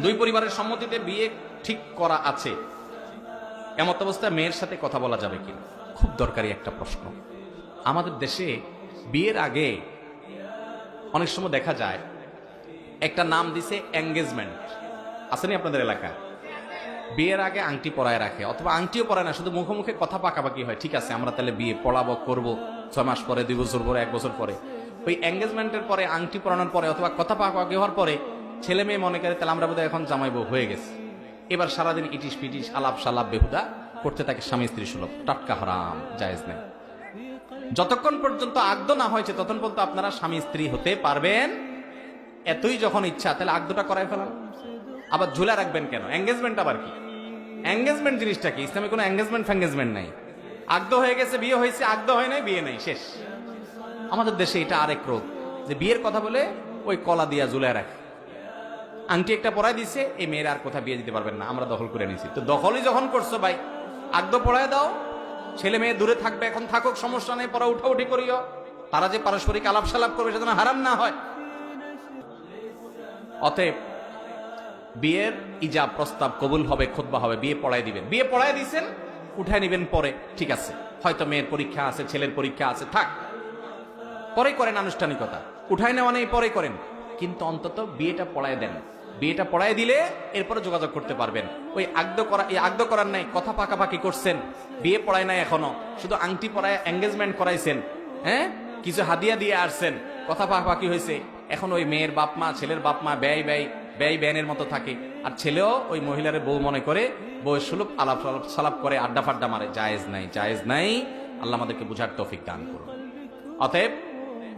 দুই পরিবারের সম্মতিতে বিয়ে ঠিক করা আছে, এমত অবস্থায় মেয়ের সাথে কথা বলা যাবে কিনা? খুব দরকারি একটা প্রশ্ন। আমাদের দেশে বিয়ের আগে অনেক সময় দেখা যায় একটা নাম দিছে এঙ্গেজমেন্ট, আসেনি আপনাদের এলাকায়? বিয়ের আগে আংটি পরায় রাখে, অথবা আংটিও পরায় না, শুধু মুখে মুখে কথা পাকাপাকি হয়, ঠিক আছে আমরা তাহলে বিয়ে পড়াবো, করবো 6 মাস পরে, 2 বছর পরে, 1 বছর পরে। ওই এঙ্গেজমেন্টের পরে, আংটি পরানোর পরে অথবা কথা পাকাপাকি হওয়ার পরে ছেলে মেয়ে মনে করে তাহলে আমরা বোধহয় এখন জামাই বউ হয়ে গেছে। এবার সারাদিন ইটিস পিটিস আলাপ সালাপ বেহুদা করতে থাকে, স্বামী স্ত্রী সুলভ, টাটকা হারাম, জায়েজ নেই। যতক্ষণ পর্যন্ত আগদ না হয়েছে ততক্ষণ পর্যন্ত আপনারা স্বামী স্ত্রী হতে পারবেন। এতই যখন ইচ্ছা তাহলে আগদটা করাই ফেলান। আবার ঝুলে রাখবেন কেন? এঙ্গেজমেন্ট আবার কি? এঙ্গেজমেন্ট জিনিসটা কি? ইসলামে কোনো এঙ্গেজমেন্ট ফ্যাঙ্গেজমেন্ট নাই। আগদ হয়ে গেছে, বিয়ে হয়েছে, আগদ হয় নাই, বিয়ে নাই, শেষ। আমাদের দেশে এটা আরেক রোগ, যে বিয়ের কথা বলে ওই কলা দিয়া ঝুলে রাখে। আংটি একটা পরাই দিছে, এই মেয়ের আর কোথাও বিয়ে দিতে পারবেন না, আমরা দখল করে নিছি। তো দখলই যখন করছো ভাই, আগদ পড়ায় দাও, ছেলে মেয়ে দূরে থাকবে, এখন থাকুক, সমস্যা নেই, পড়া উঠাউঠি করিও। তারা যে পারস্পরিক আলাপ সালাপ করবে সেজন্য হারাম না হয়। অতএব বিয়ের ইজাব প্রস্তাব কবুল হবে, খুতবা হবে, বিয়ে পড়ায় দিবেন। বিয়ে পড়ায় দিছেন, উঠায় নিবেন পরে, ঠিক আছে, হয়তো মেয়ের পরীক্ষা আছে, ছেলের পরীক্ষা আছে, থাক, পরে করেন আনুষ্ঠানিকতা, উঠায় নেওয়া নেই, পরে করেন, কিন্তু অন্তত বিয়েটা পড়ায় দেন। বিয়েটা পড়ায় দিলে এরপরে যোগাযোগ করতে পারবেন। ওই আগদ করার নাই, কথা পাকাপাকি করছেন, বিয়ে পড়ায় নাই, এখনো শুধু আংটি পড়ায় এঙ্গেজমেন্ট করাইছেন, হ্যাঁ, কিছু হাদিয়া দিয়ে আসছেন, কথা পাকাপাকি হয়েছে, এখন ওই মেয়ের বাপ মা, ছেলের বাপ মা ব্যয় ব্যানের মতো থাকে, আর ছেলেও ওই মহিলার বউ মনে করে, বউয়ের সুলভ আলাপ সালাপ করে, আড্ডা ফাড্ডা মারে, জায়েজ নাই, জায়েজ নাই। আল্লাহ আমাদেরকে বুঝার তৌফিক দান করুন। অতএব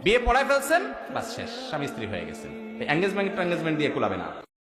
বিয়ে পড়ায় ফেলছেন, বাস শেষ, স্বামী স্ত্রী হয়ে গেছেন। এঙ্গেজমেন্ট দিয়ে কুলাবে না।